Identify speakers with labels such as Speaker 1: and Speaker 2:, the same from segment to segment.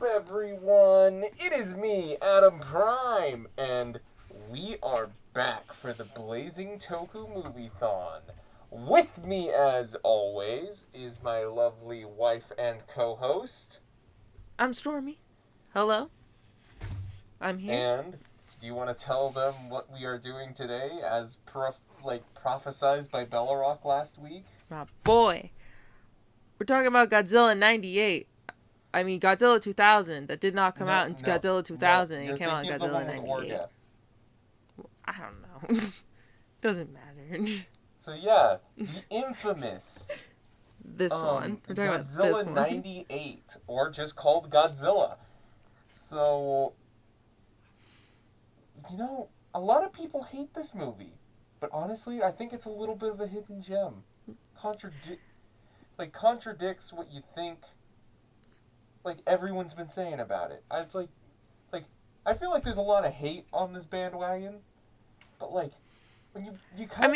Speaker 1: everyone? It is me, Adam Prime, and we are back for the Blazing Toku Moviethon. With me, as always, is my lovely wife and co-host.
Speaker 2: I'm Stormy. Hello. I'm here.
Speaker 1: And do you want to tell them what we are doing today, as prophesized by Bellarock last week?
Speaker 2: My boy. We're talking about Godzilla 98. I mean, Godzilla 2000. That did not come out in Godzilla 2000.
Speaker 1: You're
Speaker 2: it came out in Godzilla 98. I don't know. Doesn't matter.
Speaker 1: So yeah, the infamous
Speaker 2: this one. We're talking about
Speaker 1: Godzilla
Speaker 2: this one.
Speaker 1: 98, or just called Godzilla. So, a lot of people hate this movie, but honestly, I think it's a little bit of a hidden gem. Contradicts what you think, everyone's been saying about it. I feel like there's a lot of hate on this bandwagon, but when you kind of...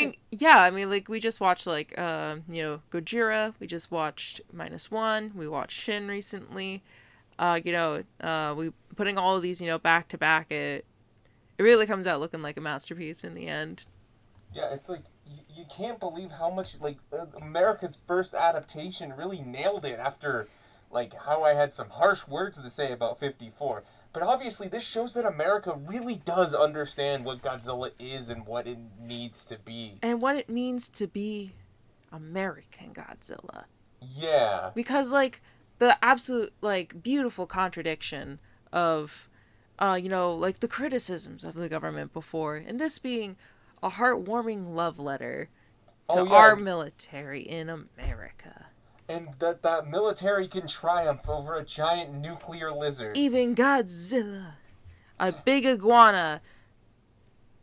Speaker 2: we just watched, Gojira. We just watched -1. We watched Shin recently. We putting all of these, back to back. It really comes out looking like a masterpiece in the end.
Speaker 1: Yeah, it's you can't believe how much, America's first adaptation really nailed it after, how I had some harsh words to say about 54. But obviously, this shows that America really does understand what Godzilla is and what it needs to be.
Speaker 2: And what it means to be American Godzilla.
Speaker 1: Yeah.
Speaker 2: Because, the absolute, beautiful contradiction of, the criticisms of the government before, and this being a heartwarming love letter to our military in America.
Speaker 1: And that military can triumph over a giant nuclear lizard.
Speaker 2: Even Godzilla. A big iguana.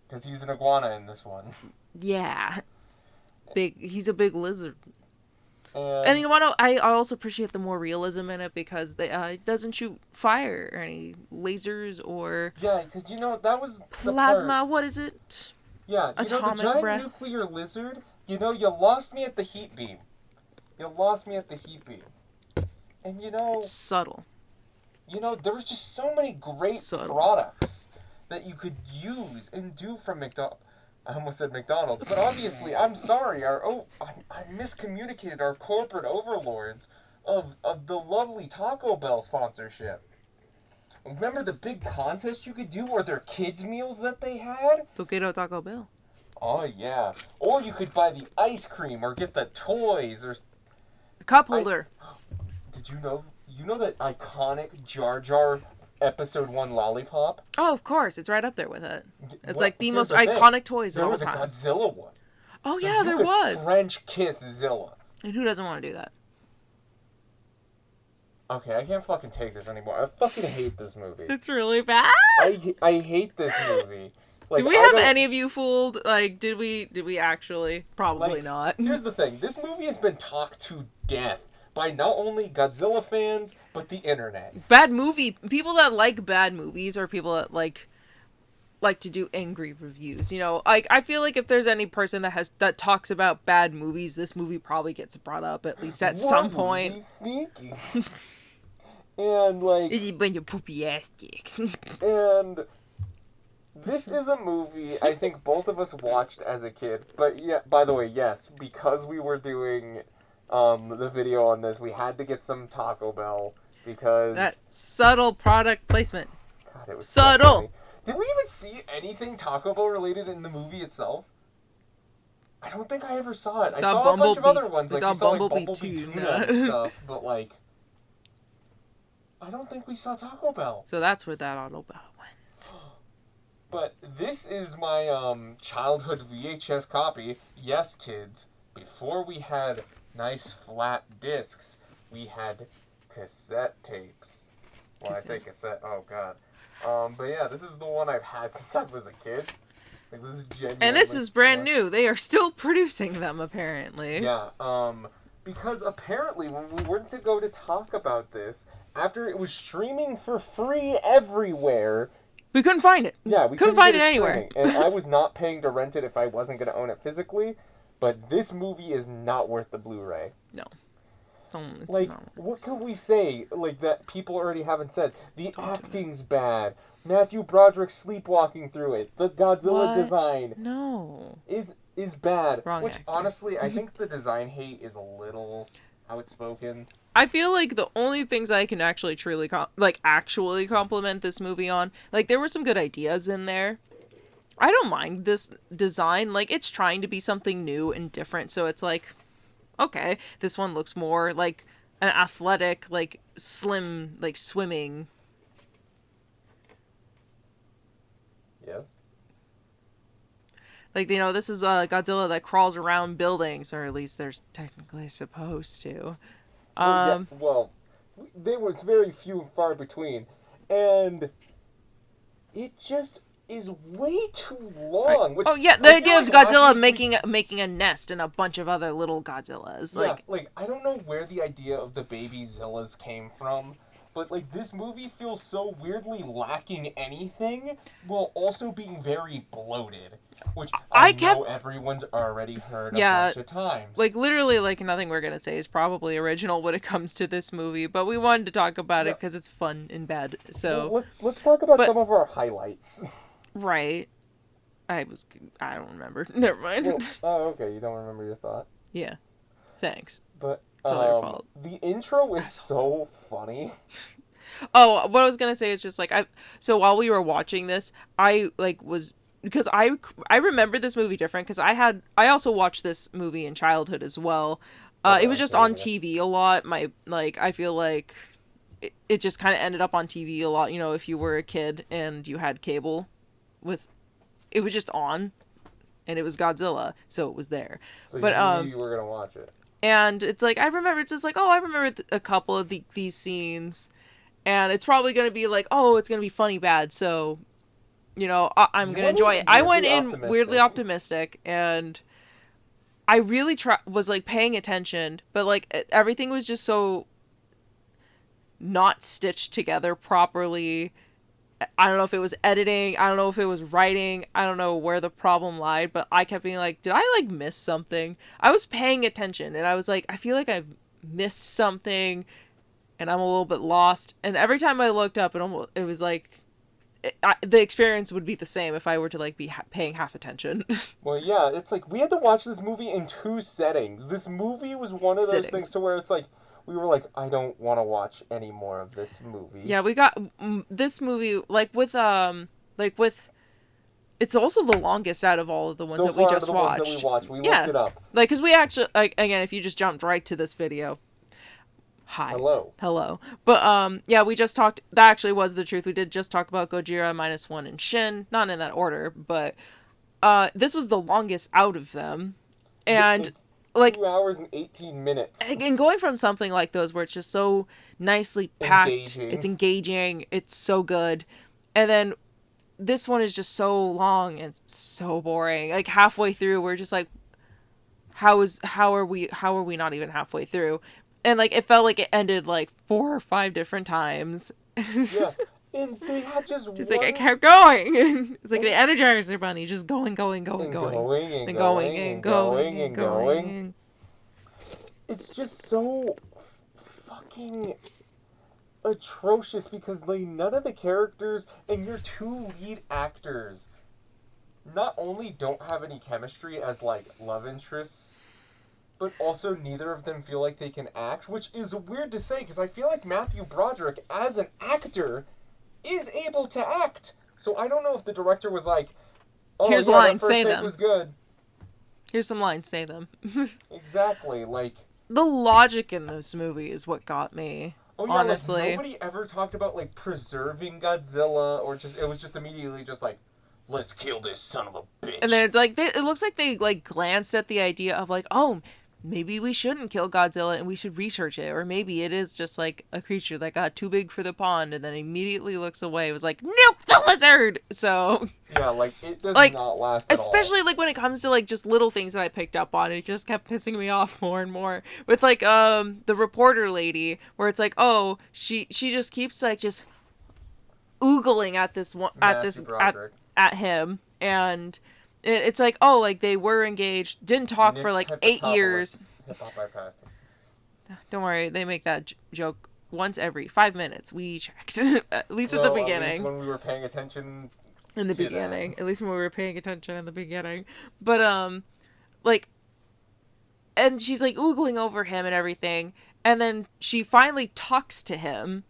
Speaker 1: Because he's an iguana in this one.
Speaker 2: Yeah. He's a big lizard. And you know what? I also appreciate the more realism in it because it doesn't shoot fire or any lasers or...
Speaker 1: Yeah, because, that was
Speaker 2: plasma, what is it?
Speaker 1: Yeah, the giant nuclear lizard, you lost me at the heat beam. And
Speaker 2: It's subtle.
Speaker 1: There was just so many great products that you could use and do from McDonald's. I almost said McDonald's, but obviously, I'm sorry, I miscommunicated our corporate overlords of the lovely Taco Bell sponsorship. Remember the big contest you could do, or their kids' meals that they had?
Speaker 2: Toquero Taco Bell.
Speaker 1: Oh, yeah. Or you could buy the ice cream, or get the toys, or...
Speaker 2: A cup holder.
Speaker 1: Did you know that iconic Jar Jar Episode 1 lollipop?
Speaker 2: Oh, of course. It's right up there with it. It's the most iconic toys of all time.
Speaker 1: There was a Godzilla one.
Speaker 2: Oh, so yeah, there was.
Speaker 1: French kiss Zilla.
Speaker 2: And who doesn't want to do that?
Speaker 1: Okay, I can't fucking take this anymore. I fucking hate this movie.
Speaker 2: It's really bad.
Speaker 1: I hate this movie.
Speaker 2: Did we have any of you fooled? Did we actually? Probably not.
Speaker 1: Here's the thing. This movie has been talked to death by not only Godzilla fans, but the internet.
Speaker 2: Bad movie. People that like bad movies are people that like to do angry reviews. I feel like if there's any person that talks about bad movies, this movie probably gets brought up at least at some point.
Speaker 1: And
Speaker 2: when your poopy ass sticks.
Speaker 1: And this is a movie I think both of us watched as a kid. But yeah, by the way, yes, because we were doing the video on this, we had to get some Taco Bell because
Speaker 2: that subtle product placement.
Speaker 1: God, it was
Speaker 2: subtle.
Speaker 1: So did we even see anything Taco Bell related in the movie itself? I don't think I ever saw it. I saw a bunch of other ones, Bumblebee Tuna and stuff, but I don't think we saw Taco Bell.
Speaker 2: So that's where that Autobot went.
Speaker 1: But this is my childhood VHS copy. Yes, kids. Before we had nice flat discs, we had cassette tapes. When I say cassette, oh god. But yeah, this is the one I've had since I was a kid. This is genuinely...
Speaker 2: And this is brand new. They are still producing them, apparently.
Speaker 1: Yeah, because apparently when we went to go to talk about this, after it was streaming for free everywhere...
Speaker 2: We couldn't find it.
Speaker 1: Yeah, we couldn't find it anywhere. And I was not paying to rent it if I wasn't going to own it physically, but this movie is not worth the Blu-ray.
Speaker 2: No.
Speaker 1: Like, what could we say, like, that people already haven't said? The acting's bad. Matthew Broderick sleepwalking through it. The Godzilla design is bad.
Speaker 2: Wrong
Speaker 1: which,
Speaker 2: actor.
Speaker 1: Honestly, I think the design hate is a little outspoken.
Speaker 2: I feel like the only things I can actually truly actually compliment this movie on, like, there were some good ideas in there. I don't mind this design. Like, it's trying to be something new and different, so it's like, okay, this one looks more like an athletic, like, slim, like, swimming.
Speaker 1: Yes.
Speaker 2: Like, you know, this is Godzilla that crawls around buildings, or at least they're technically supposed to.
Speaker 1: They was very few and far between, and it just is way too long. Which
Speaker 2: the idea of Godzilla making a nest and a bunch of other little Godzillas.
Speaker 1: Like I don't know where the idea of the baby Zillas came from, but like this movie feels so weirdly lacking anything, while also being very bloated. Which I know everyone's already heard a bunch of times.
Speaker 2: Like, literally, like, nothing we're going to say is probably original when it comes to this movie, but we wanted to talk about it because it's fun and bad, so...
Speaker 1: Well, let's talk about some of our highlights.
Speaker 2: Right. I don't remember. Never mind.
Speaker 1: Okay, you don't remember your thought?
Speaker 2: Yeah. Thanks.
Speaker 1: But,
Speaker 2: it's all your fault.
Speaker 1: The intro is so funny.
Speaker 2: Oh, what I was going to say is just, like, so while we were watching this, I, like, was... Because I remember this movie different, because I also watched this movie in childhood as well. It was just on TV a lot. I feel like it just kind of ended up on TV a lot, you know, if you were a kid and you had cable it was just on, and it was Godzilla, so it was there.
Speaker 1: So you knew you were going to watch it.
Speaker 2: And it's like, I remember a couple of these scenes, and it's probably going to be like, oh, it's going to be funny bad, so... You know, I'm going to enjoy it. I went in weirdly optimistic, and I really was, like, paying attention, but, like, everything was just so not stitched together properly. I don't know if it was editing, I don't know if it was writing, I don't know where the problem lied, but I kept being like, did I, like, miss something? I was paying attention, and I was like, I feel like I've missed something, and I'm a little bit lost, and every time I looked up, it was like... the experience would be the same if I were to, like, be paying half attention.
Speaker 1: Well, yeah, it's like, we had to watch this movie in 2 settings. This movie was one of those things to where it's like, we were like, I don't want to watch any more of this movie.
Speaker 2: Yeah, we got this movie, it's also the longest out of all of the ones that we just watched.
Speaker 1: Ones that we watched. We looked it up.
Speaker 2: Like, because we actually, like, again, if you just jumped right to this video... Hi. Hello. But, yeah, we just talked... That actually was the truth. We did just talk about Gojira, -1, and Shin. Not in that order, but... this was the longest out of them. And,
Speaker 1: it's
Speaker 2: like...
Speaker 1: 2 hours and 18 minutes.
Speaker 2: And going from something like those where it's just so nicely packed... It's engaging. It's so good. And then this one is just so long and so boring. Like, halfway through, we're just like... How are we not even halfway through? And, like, it felt like it ended, like, 4 or 5 different times.
Speaker 1: Yeah. And they had just
Speaker 2: like, I kept going. It's like the Energizer Bunny, just going.
Speaker 1: It's just so fucking atrocious because, like, none of the characters and your 2 lead actors not only don't have any chemistry as, like, love interests, but also neither of them feel like they can act, which is weird to say, because I feel like Matthew Broderick, as an actor, is able to act. So I don't know if the director was like, oh,
Speaker 2: here's
Speaker 1: yeah,
Speaker 2: lines,
Speaker 1: that first
Speaker 2: say
Speaker 1: take
Speaker 2: them.
Speaker 1: Was good.
Speaker 2: Here's some lines, say them.
Speaker 1: Exactly, like...
Speaker 2: The logic in this movie is what got me, honestly.
Speaker 1: Like, nobody ever talked about, like, preserving Godzilla, or just, it was just immediately just like, let's kill this son of a bitch.
Speaker 2: And then, like, it looks like they, like, glanced at the idea of, like, oh, maybe we shouldn't kill Godzilla and we should research it. Or maybe it is just, like, a creature that got too big for the pond and then immediately looks away. It was like, nuke the lizard! So...
Speaker 1: Yeah, like, it does not last at
Speaker 2: especially,
Speaker 1: all.
Speaker 2: like, when it comes to, like, just little things that I picked up on. It just kept pissing me off more and more. With, like, the reporter lady, where it's like, oh, she just keeps, like, just oogling at this one... At him. And... It's like, oh, like, they were engaged, didn't talk for, like, 8 years.
Speaker 1: Hip-hop hypothesis.
Speaker 2: Don't worry, they make that joke once every 5 minutes. We checked. At least at the beginning.
Speaker 1: At least when we were paying attention
Speaker 2: in the beginning. At least when we were paying attention in the beginning. But, like, and she's, like, oogling over him and everything. And then she finally talks to him.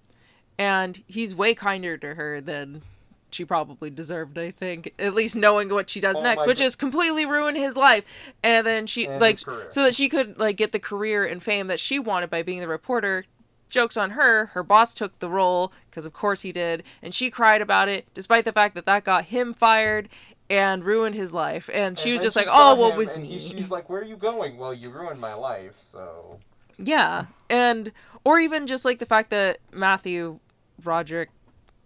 Speaker 2: And he's way kinder to her than she probably deserved, I think. At least knowing what she does next, which is completely ruin his life. And then she, like, so that she could, like, get the career and fame that she wanted by being the reporter. Joke's on her. Her boss took the role, because of course he did. And she cried about it, despite the fact that that got him fired and ruined his life. And she was just like, oh, what was me?
Speaker 1: She's like, where are you going? Well, you ruined my life, so...
Speaker 2: Yeah. And, or even just, like, the fact that Matthew Broderick,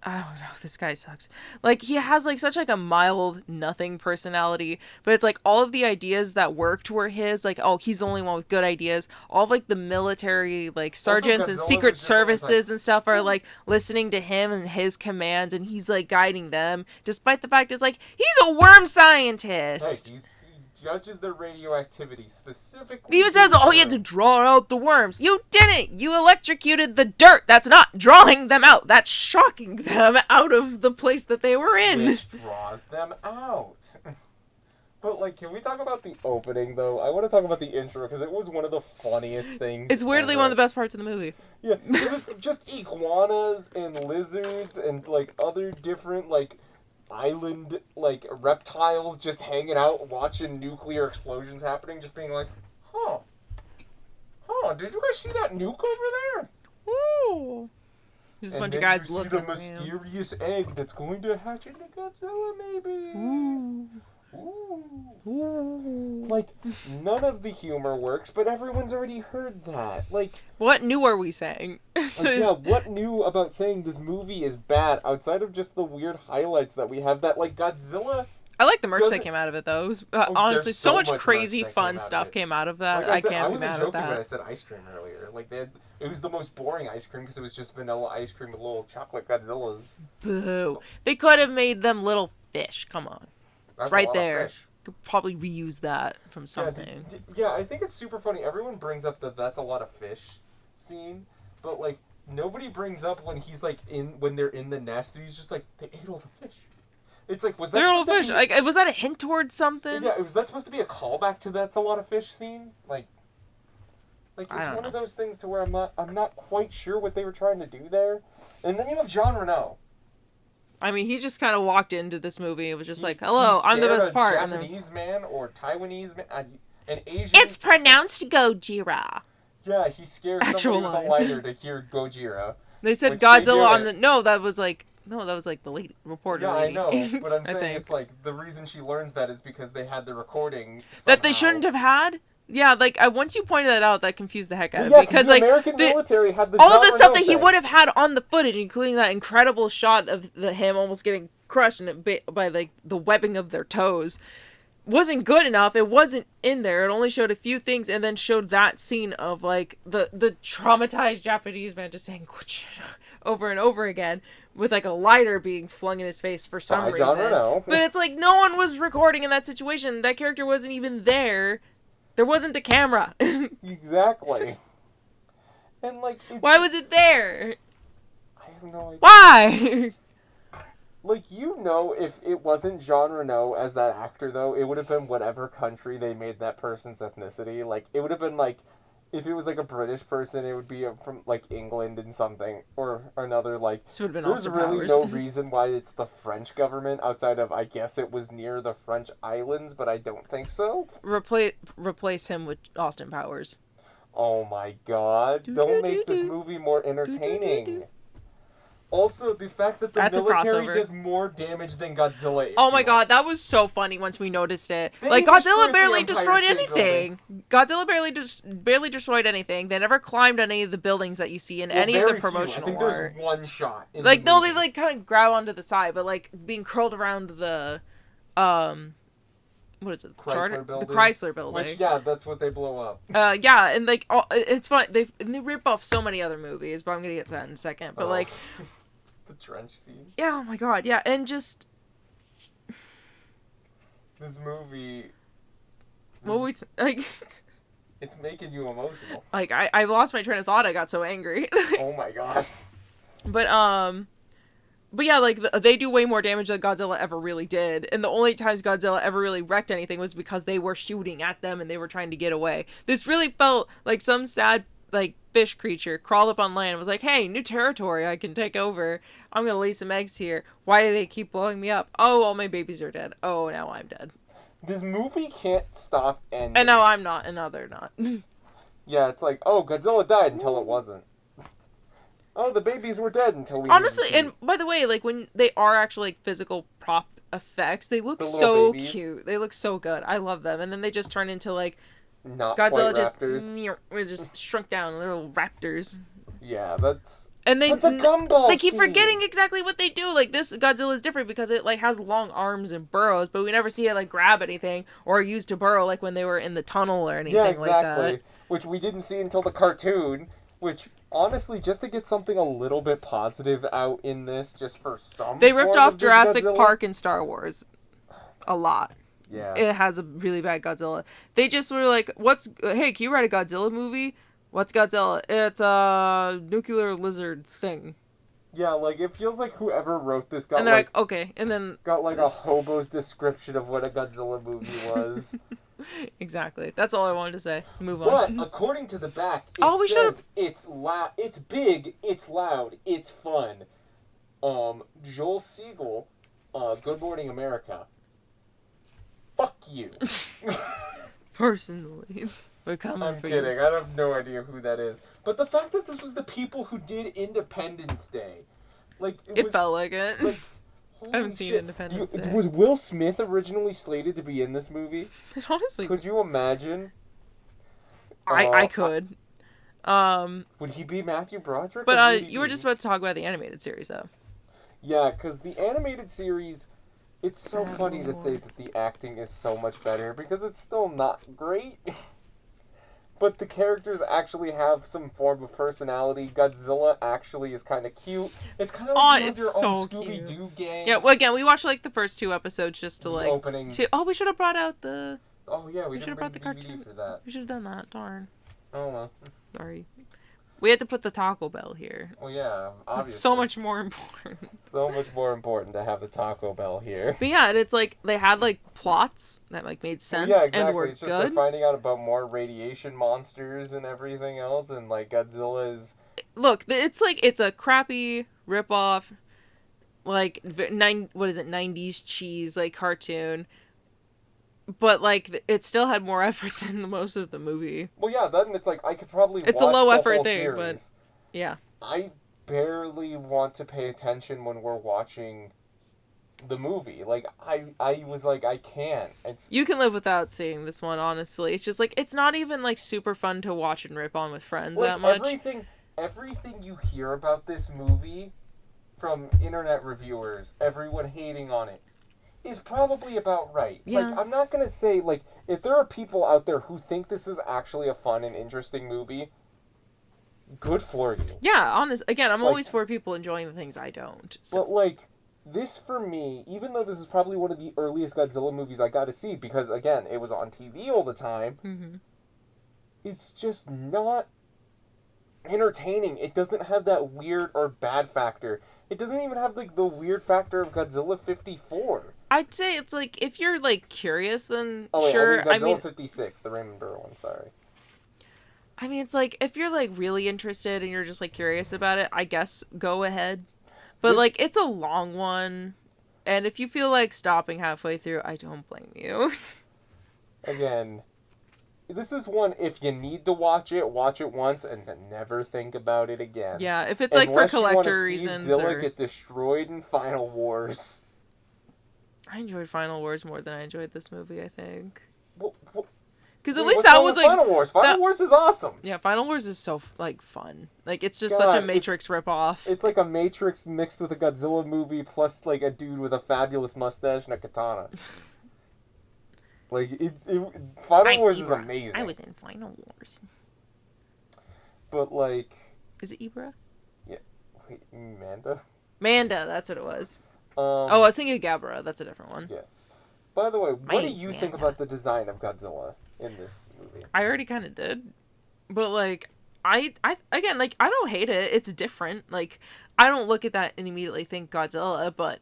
Speaker 2: I don't know, this guy sucks. Like, he has, like, such, like, a mild, nothing personality, but it's, like, all of the ideas that worked were his, like, oh, he's the only one with good ideas. All of, like, the military, like, sergeants and secret services and stuff are, like, listening to him and his commands, and he's, like, guiding them, despite the fact it's, like, he's a worm scientist!
Speaker 1: Hey, he judges their radioactivity specifically.
Speaker 2: He even says, oh, he had to draw out the worms. You didn't! You electrocuted the dirt! That's not drawing them out! That's shocking them out of the place that they were in!
Speaker 1: Which draws them out. But, like, can we talk about the opening, though? I want to talk about the intro, because it was one of the funniest things
Speaker 2: It's weirdly one of the best parts of the movie.
Speaker 1: Yeah, because it's just iguanas and lizards and, like, other different, like, island, like, reptiles just hanging out, watching nuclear explosions happening, just being like, did you guys see that nuke over there?
Speaker 2: Ooh. Just a bunch of guys looking
Speaker 1: at the mysterious egg that's going to hatch into Godzilla, maybe. Ooh. Like, none of the humor works, but everyone's already heard that. Like,
Speaker 2: what new are we saying?
Speaker 1: Yeah, what new about saying this movie is bad outside of just the weird highlights that we have that, like, Godzilla...
Speaker 2: I like the merch that came out of it, though. It was, honestly, so much crazy fun stuff came out of that.
Speaker 1: Like
Speaker 2: I wasn't
Speaker 1: joking when I said ice cream earlier. Like, it was the most boring ice cream because it was just vanilla ice cream with little chocolate Godzillas.
Speaker 2: Boo. They could have made them little fish. Come on.
Speaker 1: That's
Speaker 2: right there. Could probably reuse that from something.
Speaker 1: Yeah, I think it's super funny. Everyone brings up that's a lot of fish scene, but, like, nobody brings up when he's, like, when they're in the nest and he's just like, they ate all the fish. It's like, was that supposed to be...
Speaker 2: Like, was that a hint towards something?
Speaker 1: Yeah, was that supposed to be a callback to that's a lot of fish scene? Like it's one of those things to where I'm not quite sure what they were trying to do there. And then you have Jean Reno.
Speaker 2: I mean, he just kind of walked into this movie and was just like, hello, I'm the best part.
Speaker 1: Japanese man or Taiwanese man, an Asian...
Speaker 2: It's pronounced Gojira.
Speaker 1: Yeah, he scares somebody with a lighter to hear Gojira.
Speaker 2: They said Godzilla on the... No, that was like the lady reporter.
Speaker 1: Yeah,
Speaker 2: lady.
Speaker 1: I know, but I'm saying it's like the reason she learns that is because they had the recording somehow.
Speaker 2: That they shouldn't have had. Yeah, like once you pointed that out, that confused the heck out of me because like
Speaker 1: American military had the
Speaker 2: all of the stuff that he would have had on the footage, including that incredible shot of him almost getting crushed by like the webbing of their toes, wasn't good enough. It wasn't in there. It only showed a few things, and then showed that scene of like the traumatized Japanese man just saying over and over again, with like a lighter being flung in his face for some reason. But it's like no one was recording in that situation. That character wasn't even there. There wasn't a camera.
Speaker 1: Exactly. And like,
Speaker 2: why was it there?
Speaker 1: I have no idea.
Speaker 2: Why?
Speaker 1: Like, if it wasn't Jean Reno as that actor, though, it would have been whatever country they made that person's ethnicity. Like, it would have been like, if it was like a British person, it would be from like England and something or another. Like, there's really no reason why it's the French government outside of, I guess it was near the French islands, but I don't think so.
Speaker 2: Replace him with Austin Powers.
Speaker 1: Oh my God! Don't make this movie more entertaining. Also, the fact that the military does more damage than Godzilla.
Speaker 2: Oh my God, that was so funny once we noticed it. Like, Godzilla barely destroyed anything. Godzilla barely destroyed anything. They never climbed any of the buildings that you see in any of the promotional art.
Speaker 1: I think there's one shot.
Speaker 2: Like, no, they like kind of grab onto the side, but like being curled around the, what is it? The Chrysler building.
Speaker 1: Which, yeah, that's what they blow up.
Speaker 2: Yeah, and like it's fun. They rip off so many other movies, but I'm gonna get to that in a second. But like.
Speaker 1: The trench scene.
Speaker 2: Yeah, oh my God, yeah, and just...
Speaker 1: This movie...
Speaker 2: Well, like...
Speaker 1: It's making you emotional.
Speaker 2: Like, I lost my train of thought. I got so angry.
Speaker 1: Oh my gosh.
Speaker 2: But yeah, like, they do way more damage than Godzilla ever really did. And the only times Godzilla ever really wrecked anything was because they were shooting at them and they were trying to get away. This really felt like some sad, like, fish creature crawled up on land and was like, hey, new territory I can take over. I'm gonna lay some eggs here. Why do they keep blowing me up? Oh, all my babies are dead. Oh, now I'm dead.
Speaker 1: This movie can't stop ending.
Speaker 2: And now I'm not, and now they're not.
Speaker 1: Yeah, it's like, oh, Godzilla died until it wasn't. Oh, the babies were dead until we...
Speaker 2: Honestly, and by the way, like, when they are actually, like, physical prop effects, they look so cute. They look so good. I love them. And then they just turn into, like,
Speaker 1: not
Speaker 2: Godzilla
Speaker 1: just
Speaker 2: shrunk down, little raptors.
Speaker 1: Yeah, that's...
Speaker 2: And
Speaker 1: the gumball
Speaker 2: they keep
Speaker 1: scene.
Speaker 2: forgetting exactly what they do. Like, this Godzilla is different because it, like, has long arms and burrows, but we never see it, like, grab anything or use to burrow, like, when they were in the tunnel or anything like that.
Speaker 1: Which we didn't see until the cartoon, which... Honestly, just to get something a little bit positive out in this, just for some...
Speaker 2: They ripped off Jurassic Park and Star Wars. A lot.
Speaker 1: Yeah.
Speaker 2: It has a really bad Godzilla. They just were like, hey, can you write a Godzilla movie? What's Godzilla? It's a nuclear lizard thing.
Speaker 1: Yeah, like, it feels like whoever wrote this got,
Speaker 2: and they're like, okay, and then...
Speaker 1: Got, like, a hobo's description of what a Godzilla movie was.
Speaker 2: Exactly. That's all I wanted to say. Move on.
Speaker 1: But according to the back, it says it's it's big, it's loud, it's fun. Joel Siegel, Good Morning America. Fuck you.
Speaker 2: Personally.
Speaker 1: I'm kidding. I have no idea who that is. But the fact that this was the people who did Independence Day, like
Speaker 2: it felt like it.
Speaker 1: Like,
Speaker 2: I haven't seen Independence Day.
Speaker 1: Was Will Smith originally slated to be in this movie?
Speaker 2: Honestly,
Speaker 1: could you imagine?
Speaker 2: I could.
Speaker 1: Would he be Matthew Broderick?
Speaker 2: But you were just about to talk about the animated series, though.
Speaker 1: Yeah, because the animated series, it's so funny to say that the acting is so much better because it's still not great. But the characters actually have some form of personality. Godzilla actually is kind of cute. It's kind of like your own Scooby-Doo gang.
Speaker 2: Yeah, well, again, we watched like the first 2 episodes just to like...
Speaker 1: Opening.
Speaker 2: We should have brought out the...
Speaker 1: Oh, yeah, we should have
Speaker 2: brought the cartoon
Speaker 1: for that.
Speaker 2: We should have done that, darn.
Speaker 1: Oh, well.
Speaker 2: Sorry. We had to put the Taco Bell here.
Speaker 1: Well, yeah, obviously.
Speaker 2: It's so much more important.
Speaker 1: So much more important to have the Taco Bell here.
Speaker 2: But yeah, and it's like they had like plots that like made sense and were
Speaker 1: it's just
Speaker 2: good.
Speaker 1: They're finding out about more radiation monsters and everything else, and like Godzilla is...
Speaker 2: Look, it's a crappy ripoff, like 90s cheese like cartoon. But, like, it still had more effort than the most of the movie.
Speaker 1: Well, yeah, then it's like, I could probably
Speaker 2: It's
Speaker 1: watch
Speaker 2: a low-effort
Speaker 1: whole
Speaker 2: thing,
Speaker 1: series.
Speaker 2: but, yeah.
Speaker 1: I barely want to pay attention when we're watching the movie. Like, I was like, I can't.
Speaker 2: You can live without seeing this one, honestly. It's just, like, it's not even, like, super fun to watch and rip on with friends that much.
Speaker 1: Everything you hear about this movie from internet reviewers, everyone hating on it, is probably about right.
Speaker 2: Yeah.
Speaker 1: Like, I'm not gonna say, like, if there are people out there who think this is actually a fun and interesting movie, good for you.
Speaker 2: Yeah, again, I'm always for people enjoying the things I don't.
Speaker 1: So. But, like, this for me, even though this is probably one of the earliest Godzilla movies I got to see, because, again, it was on TV all the time, it's just not entertaining. It doesn't have that weird or bad factor. It doesn't even have, like, the weird factor of Godzilla 54.
Speaker 2: I'd say it's, like, if you're, like, curious, then
Speaker 1: sure. Godzilla 56, the Raymond Burr one, sorry.
Speaker 2: I mean, it's, like, if you're, like, really interested and you're just, like, curious about it, I guess go ahead. But, like, it's a long one. And if you feel like stopping halfway through, I don't blame you.
Speaker 1: Again, this is one, if you need to watch it once and then never think about it again.
Speaker 2: Yeah, if it's like for collector reasons.
Speaker 1: Zilla get destroyed in Final Wars.
Speaker 2: I enjoyed Final Wars more than I enjoyed this movie, I think.
Speaker 1: Because
Speaker 2: at least that was like
Speaker 1: Final Wars. Final Wars is awesome.
Speaker 2: Yeah, Final Wars is so like fun. Like it's just such a Matrix ripoff.
Speaker 1: It's like a Matrix mixed with a Godzilla movie plus like a dude with a fabulous mustache and a katana. Like Final Wars is amazing.
Speaker 2: I was in Final Wars.
Speaker 1: But like,
Speaker 2: is it Ibra?
Speaker 1: Yeah. Wait, Manda?
Speaker 2: Manda, that's what it was. I was thinking Gabra. That's a different one.
Speaker 1: Yes. By the way, what do you think about the design of Godzilla in this movie? movie.
Speaker 2: I already kind of did. But, like, I again, like, I don't hate it. It's different. Like, I don't look at that and immediately think Godzilla, but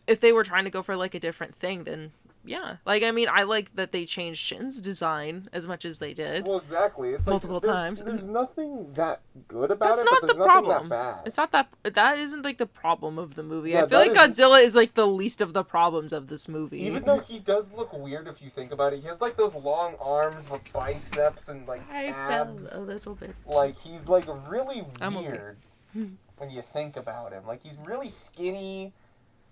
Speaker 2: if they were trying to go for, like, a different thing, then yeah. Like, I mean, I like that they changed Shin's design as much as they did.
Speaker 1: Well, exactly. It's
Speaker 2: multiple times.
Speaker 1: There's nothing that good about
Speaker 2: That's
Speaker 1: it,
Speaker 2: not
Speaker 1: but there's
Speaker 2: the
Speaker 1: nothing
Speaker 2: problem.
Speaker 1: that bad.
Speaker 2: It's not that isn't, like, the problem of the movie.
Speaker 1: Yeah,
Speaker 2: I feel like Godzilla is, like, the least of the problems of this movie.
Speaker 1: Even though he does look weird if you think about it. He has, like, those long arms with biceps and, like, abs.
Speaker 2: Fell a little bit.
Speaker 1: Like, he's, like, really
Speaker 2: I'm
Speaker 1: weird
Speaker 2: okay.
Speaker 1: when you think about him. Like, he's really skinny.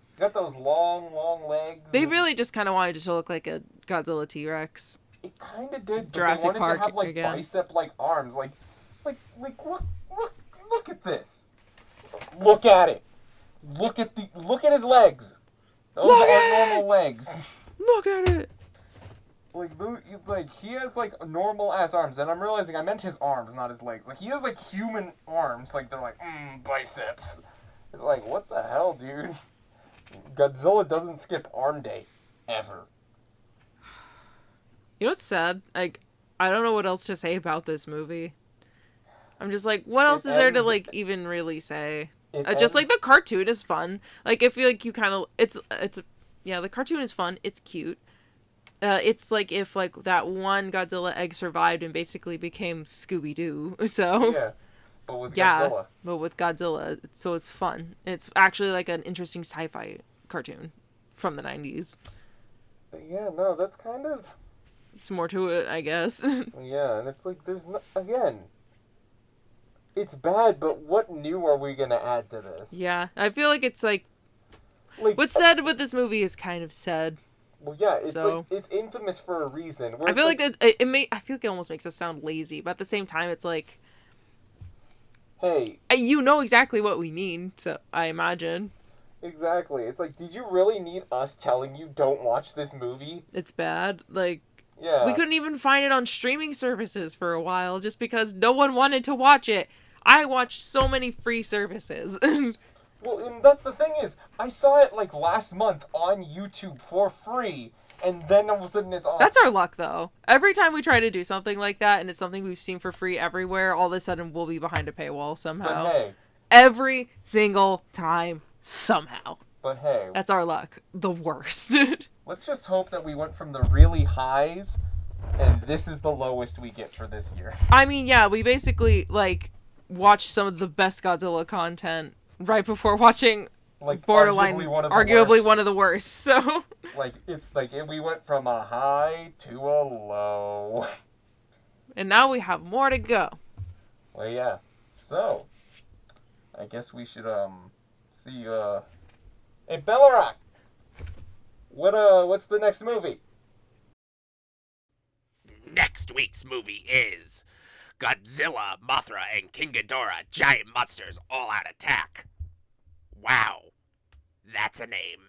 Speaker 1: He's got those long legs.
Speaker 2: They really just kind of wanted it to look like a Godzilla T-Rex.
Speaker 1: It kind of did, but
Speaker 2: Jurassic
Speaker 1: they wanted
Speaker 2: Park
Speaker 1: to have, like,
Speaker 2: again.
Speaker 1: bicep-like arms. Like, look at this. Look at it. Look at his legs. Those aren't normal legs.
Speaker 2: Look at it.
Speaker 1: Like, he has, like, normal-ass arms, and I'm realizing I meant his arms, not his legs. Like, he has, like, human arms. Like, they're like, biceps. It's like, what the hell, dude? Godzilla doesn't skip arm day. Ever.
Speaker 2: You know what's sad? Like, I don't know what else to say about this movie. I'm just like, what else is there to, like, even really say? Just, like, the cartoon is fun. Like, I feel like you kind of... Yeah, the cartoon is fun. It's cute. It's like if, like, that one Godzilla egg survived and basically became Scooby-Doo. So...
Speaker 1: Yeah. But with Godzilla.
Speaker 2: Yeah, but with Godzilla. So it's fun. It's actually, like, an interesting sci-fi cartoon from the 90s.
Speaker 1: Yeah, no, that's kind of...
Speaker 2: It's more to it, I guess.
Speaker 1: Yeah, and it's like, there's no... Again... It's bad, but what new are we gonna add to this?
Speaker 2: Yeah, I feel like it's like what's said with this movie is kind of said.
Speaker 1: Well, yeah, it's like it's infamous for a reason.
Speaker 2: I feel like I feel like it almost makes us sound lazy, but at the same time, it's like,
Speaker 1: hey,
Speaker 2: you know exactly what we mean. So I imagine.
Speaker 1: Exactly. It's like, did you really need us telling you don't watch this movie?
Speaker 2: It's bad. Like.
Speaker 1: Yeah.
Speaker 2: We couldn't even find it on streaming services for a while just because no one wanted to watch it. I watched so many free services.
Speaker 1: Well, and that's the thing is, I saw it like last month on YouTube for free, and then all of a sudden it's on.
Speaker 2: That's our luck, though. Every time we try to do something like that, and it's something we've seen for free everywhere, all of a sudden we'll be behind a paywall somehow.
Speaker 1: But hey.
Speaker 2: Every single time, somehow.
Speaker 1: But hey.
Speaker 2: That's our luck. The worst.
Speaker 1: Let's just hope that we went from the really highs, and this is the lowest we get for this year.
Speaker 2: I mean, yeah, we basically, like, watched some of the best Godzilla content right before watching, like, borderline, arguably one of the worst, so...
Speaker 1: Like, it's like, we went from a high to a low.
Speaker 2: And now we have more to go.
Speaker 1: Well, yeah. So, I guess we should, see, Hey, Bellarock! What's the next movie?
Speaker 3: Next week's movie is Godzilla, Mothra, and King Ghidorah, giant monsters all out attack. Wow, that's a name.